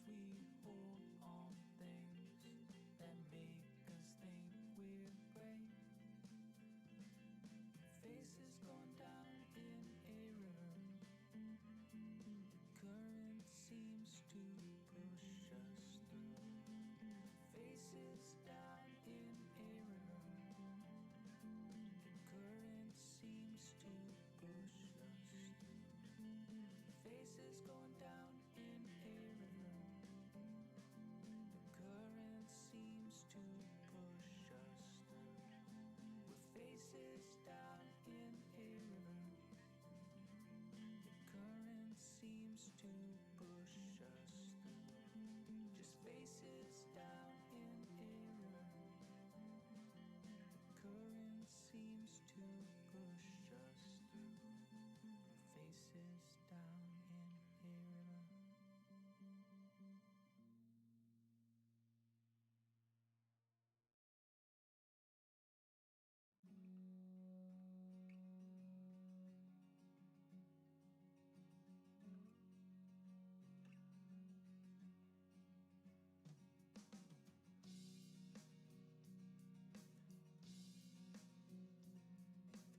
Sometimes we hold on things that make us think we're great. Faces gone down in a river. The current seems to push us through. Faces down in a river. The current seems to push us through. Faces going down in a river. The current seems to push us through. With faces down in a river. The current seems to push us through. Just faces down in a river. The current seems to push us through. Faces down in a river.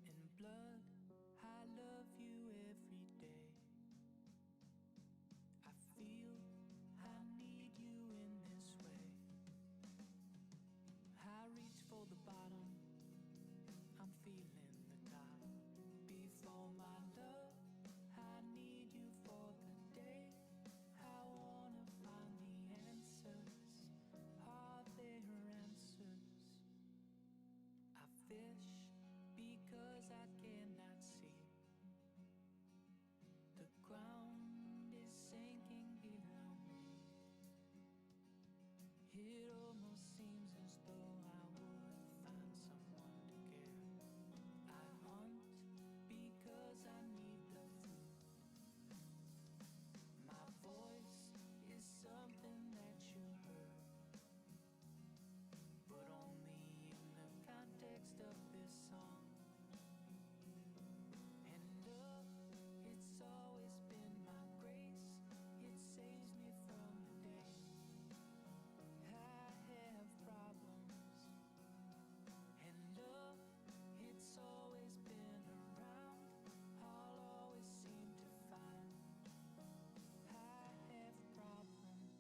In blood, I love you every day. I feel I need you in this way. I reach for the bottom, I'm feeling the top. Before my love, I need you for the day. I wanna find the answers. Are there answers? I fish because I cannot see. The ground is sinking below me. It almost seems as though I would find someone to care. I hunt because I need the food. My voice is something that you heard, but only in the context of this song. And love, it's always been my grace. It saves me from the day I have problems. And love, it's always been around. I'll always seem to find I have problems.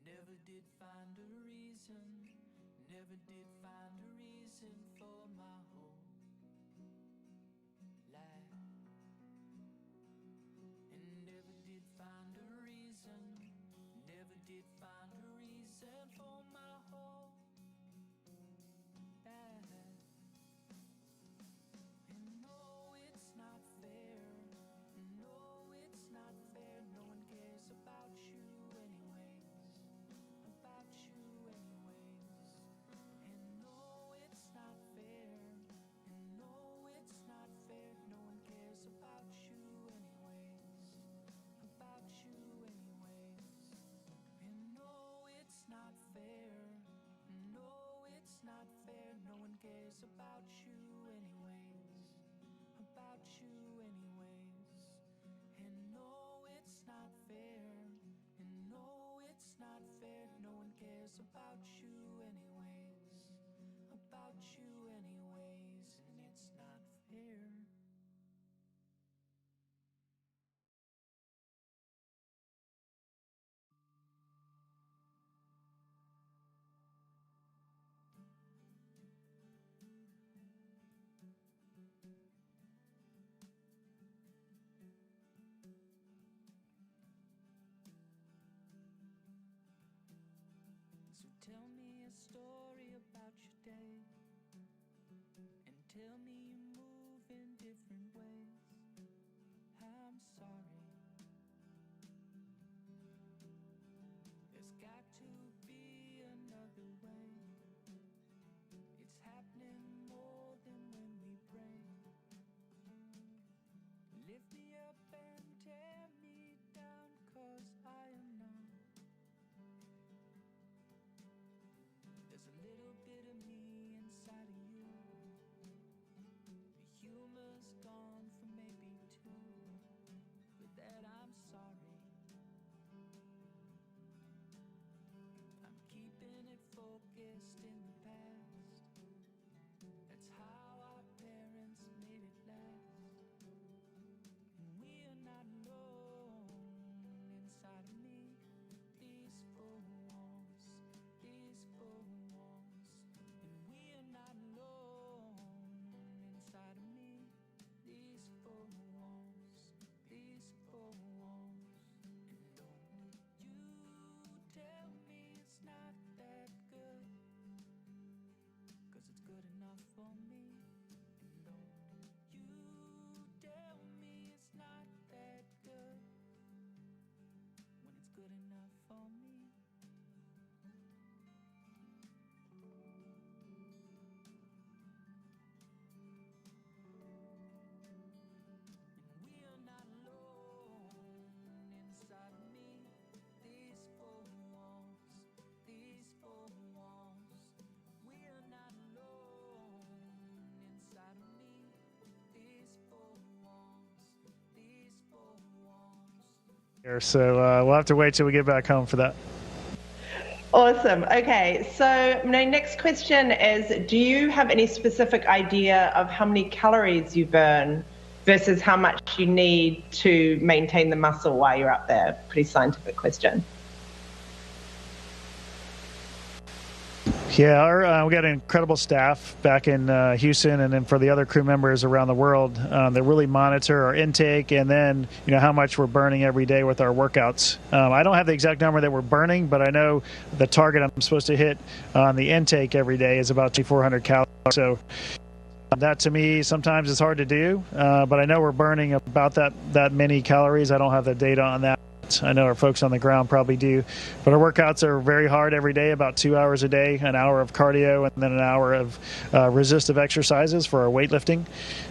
Never did find a reason. Never did find a reason for my whole life. And never did find a reason. Never did find a reason for my whole life. And no, it's not fair. No, it's not fair. No one cares about you anyways. About you anyways. And no, it's not fair. And no, it's not fair. No one cares about you anyways. About you anyways. And no, it's not fair. No, it's not fair. No one cares about you anyways. About you anyways. And no, it's not fair. And no, it's not fair. No one cares about you anyways. About you anyways. And it's not fair. So tell me a story about your day, and tell me you move in different ways. I'm sorry. There's got to be another way. It's happening more than when we pray. Lift me up and tear me down, 'cause I am not. There's a little bit of me inside of you. The humor's gone for maybe two. With that I'm sorry. here, so we'll have to wait till we get back home for that. Awesome. Okay, so my next question is, do you have any specific idea of how many calories you burn versus how much you need to maintain the muscle while you're up there? Pretty scientific question. Yeah, we got an incredible staff back in Houston, and then for the other crew members around the world that really monitor our intake and then how much we're burning every day with our workouts. I don't have the exact number that we're burning, but I know the target I'm supposed to hit on the intake every day is about 2,400 calories. So that to me sometimes is hard to do, but I know we're burning about that many calories. I don't have the data on that. I know our folks on the ground probably do, but our workouts are very hard every day, about 2 hours a day, an hour of cardio and then an hour of resistive exercises for our weightlifting,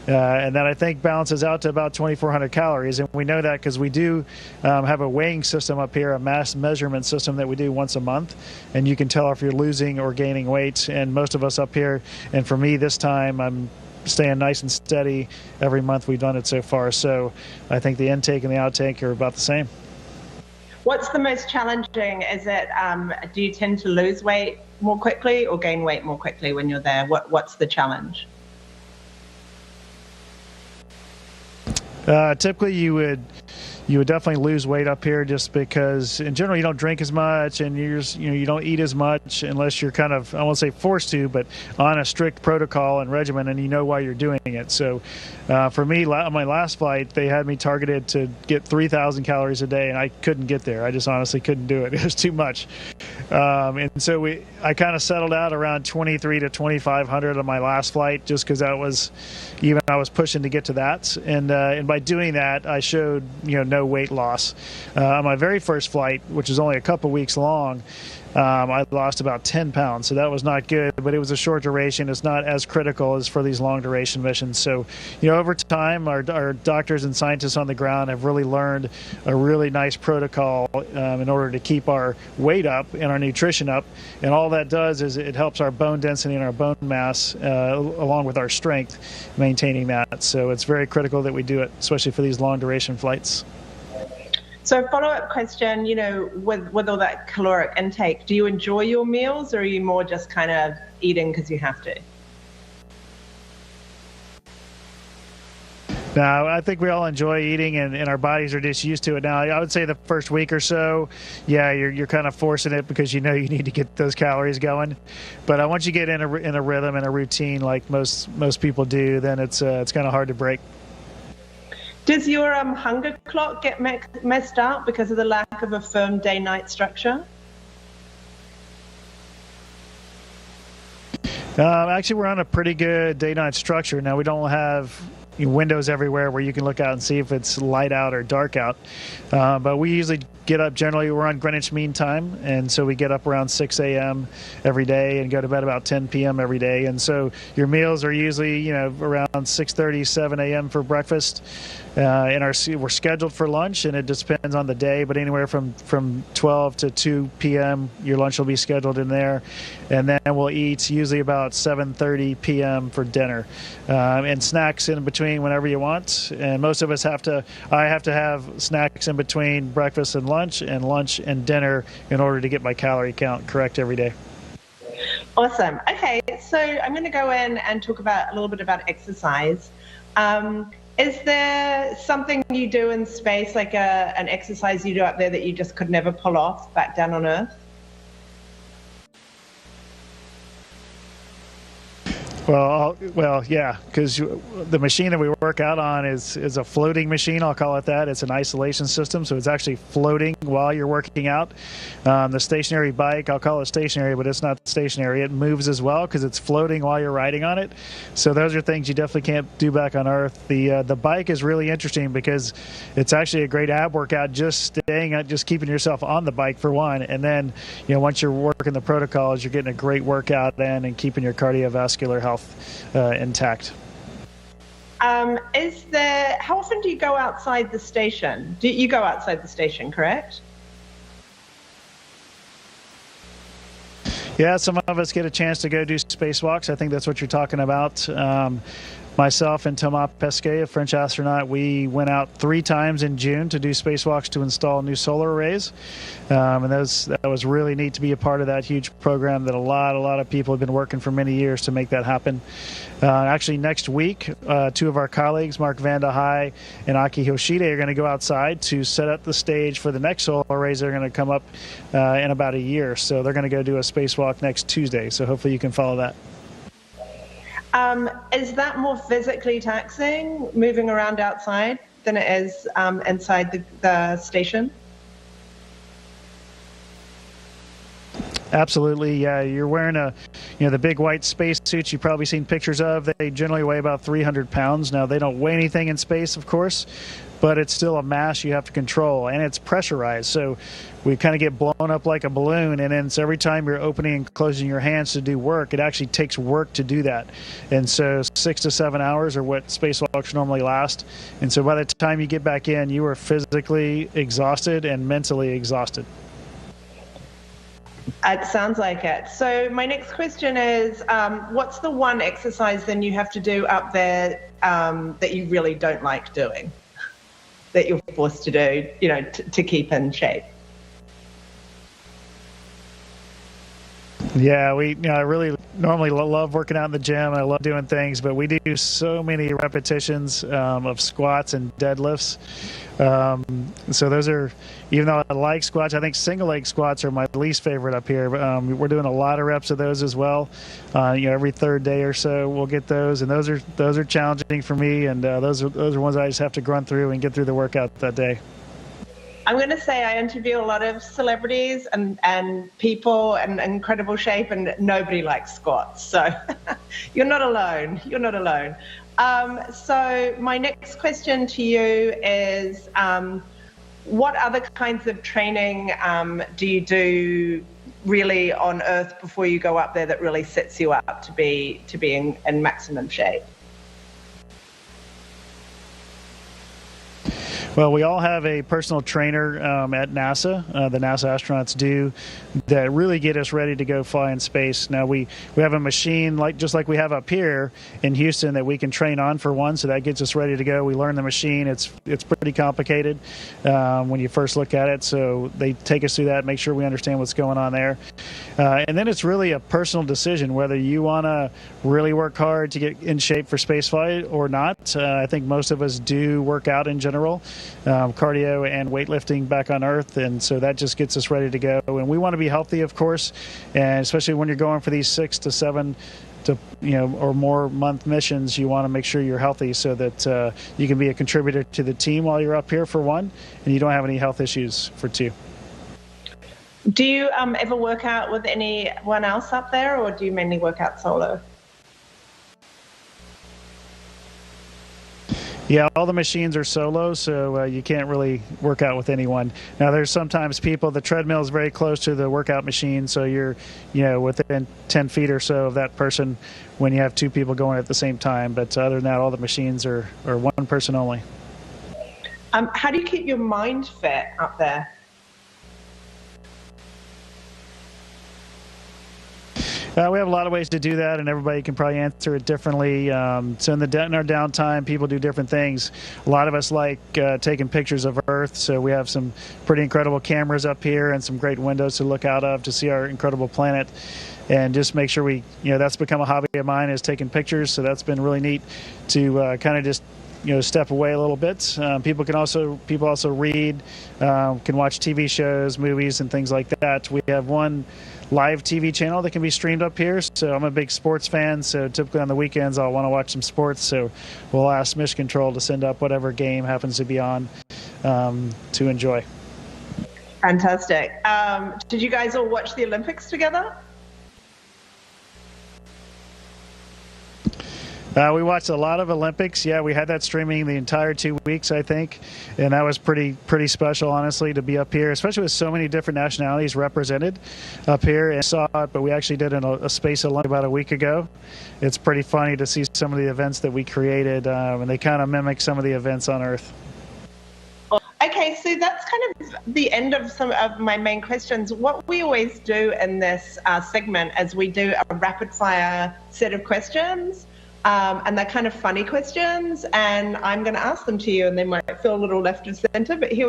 and that I think balances out to about 2,400 calories. And we know that because we do have a weighing system up here, a mass measurement system that we do once a month, and you can tell if you're losing or gaining weight. And most of us up here, and for me this time, I'm staying nice and steady every month we've done it so far. So I think the intake and the outtake are about the same. What's the most challenging? Is it, do you tend to lose weight more quickly or gain weight more quickly when you're there? What's the challenge? Typically you would definitely lose weight up here, just because in general you don't drink as much and you don't eat as much unless you're kind of, I won't say forced to, but on a strict protocol and regimen, and why you're doing it. So for me, on my last flight, they had me targeted to get 3,000 calories a day, and I couldn't get there. I just honestly couldn't do it. It was too much. And so I kind of settled out around 23 to 2,500 on my last flight, just because I was pushing to get to that. And by doing that, I showed no weight loss. On my very first flight, which was only a couple weeks long, I lost about 10 pounds, so that was not good, but it was a short duration. It's not as critical as for these long duration missions. So, over time, our doctors and scientists on the ground have really learned a really nice protocol in order to keep our weight up and our nutrition up. And all that does is it helps our bone density and our bone mass, along with our strength, maintaining that. So it's very critical that we do it, especially for these long duration flights. So follow-up question, with all that caloric intake, do you enjoy your meals, or are you more just kind of eating because you have to? No, I think we all enjoy eating, and our bodies are just used to it now. I would say the first week or so, yeah, you're kind of forcing it because you need to get those calories going. But once you get in a rhythm and a routine like most people do, then it's kind of hard to break. Does your hunger clock get messed up because of the lack of a firm day-night structure? Actually, we're on a pretty good day-night structure. Now, we don't have windows everywhere where you can look out and see if it's light out or dark out. But we usually get up, generally we're on Greenwich Mean Time, and so we get up around 6 a.m. every day and go to bed about 10 p.m. every day. And so your meals are usually, around 6:30, 7 a.m. for breakfast. We're scheduled for lunch, and it just depends on the day, but anywhere from 12 to 2 p.m. your lunch will be scheduled in there. And then we'll eat usually about 7:30 p.m. for dinner, and snacks in between whenever you want. And most of us I have to have snacks in between breakfast and lunch and dinner in order to get my calorie count correct every day. Awesome. Okay, so I'm going to go in and talk a little bit about exercise. Is there something you do in space, like an exercise you do up there that you just could never pull off back down on Earth? Well, yeah, because the machine that we work out on is a floating machine. I'll call it that. It's an isolation system, so it's actually floating while you're working out. The stationary bike, I'll call it stationary, but it's not stationary. It moves as well because it's floating while you're riding on it. So those are things you definitely can't do back on Earth. The bike is really interesting because it's actually a great ab workout, just keeping yourself on the bike for one, and then once you're working the protocols, you're getting a great workout in and keeping your cardiovascular health intact. How often do you go outside the station? Do you go outside the station, correct? Yeah, some of us get a chance to go do spacewalks. I think that's what you're talking about. myself and Thomas Pasquier, a French astronaut, we went out 3 times in June to do spacewalks to install new solar arrays. And that was really neat to be a part of that huge program that a lot of people have been working for many years to make that happen. Actually, next week, 2 of our colleagues, Mark Vanda High and Aki Hoshide, are going to go outside to set up the stage for the next solar arrays that are going to come up in about a year. So they're going to go do a spacewalk next Tuesday. So hopefully you can follow that. Is that more physically taxing, moving around outside, than it is inside the station? Absolutely, yeah. You're wearing the big white space suits you've probably seen pictures of. They generally weigh about 300 pounds. Now, they don't weigh anything in space, of course, but it's still a mass you have to control, and it's pressurized. So we kind of get blown up like a balloon, and then so every time you're opening and closing your hands to do work, it actually takes work to do that. And so 6 to 7 hours are what spacewalks normally last. And so by the time you get back in, you are physically exhausted and mentally exhausted. It sounds like it. So my next question is, what's the one exercise then you have to do up there that you really don't like doing, that you're forced to do, to keep in shape? Yeah, I really normally love working out in the gym. I love doing things, but we do so many repetitions of squats and deadlifts. So those are, even though I like squats, I think single leg squats are my least favorite up here. We're doing a lot of reps of those as well. Every third day or so we'll get those, and those are challenging for me. And those are ones I just have to grunt through and get through the workout that day. I'm going to say I interview a lot of celebrities and people in incredible shape, and nobody likes squats. So you're not alone. You're not alone. So my next question to you is, what other kinds of training do you do really on Earth before you go up there that really sets you up to be in maximum shape? Well, we all have a personal trainer at NASA, the NASA astronauts do, that really get us ready to go fly in space. Now, we have a machine just like we have up here in Houston that we can train on for one, so that gets us ready to go. We learn the machine. It's pretty complicated when you first look at it, so they take us through that, make sure we understand what's going on there. And then it's really a personal decision whether you want to really work hard to get in shape for spaceflight or not. I think most of us do work out in general. Cardio and weightlifting back on Earth, and so that just gets us ready to go. And we want to be healthy, of course, and especially when you're going for these 6 to 7 or more month missions, you want to make sure you're healthy so that you can be a contributor to the team while you're up here for one, and you don't have any health issues for two. Do you ever work out with anyone else up there, or do you mainly work out solo? Yeah, all the machines are solo, so you can't really work out with anyone. Now, there's sometimes the treadmill is very close to the workout machine, so you're, within 10 feet or so of that person when you have 2 people going at the same time. But other than that, all the machines are one person only. How do you keep your mind fit up there? We have a lot of ways to do that, and everybody can probably answer it differently. So in our downtime, people do different things. A lot of us like taking pictures of Earth, so we have some pretty incredible cameras up here and some great windows to look out of to see our incredible planet. And just make sure that's become a hobby of mine, is taking pictures. So that's been really neat to kind of just step away a little bit. People also read, can watch TV shows, movies, and things like that. We have one live TV channel that can be streamed up here. So I'm a big sports fan, so typically on the weekends I'll want to watch some sports. So we'll ask Mission Control to send up whatever game happens to be on to enjoy. Fantastic. Did you guys all watch the Olympics together? We watched a lot of Olympics. Yeah, we had that streaming the entire 2 weeks, I think, and that was pretty special, honestly, to be up here, especially with so many different nationalities represented up here. And saw it, but we actually did a Space Olympic about a week ago. It's pretty funny to see some of the events that we created, and they kind of mimic some of the events on Earth. Okay, so that's kind of the end of some of my main questions. What we always do in this segment is we do a rapid fire set of questions And they're kind of funny questions, and I'm going to ask them to you, and they might feel a little left of center, but here we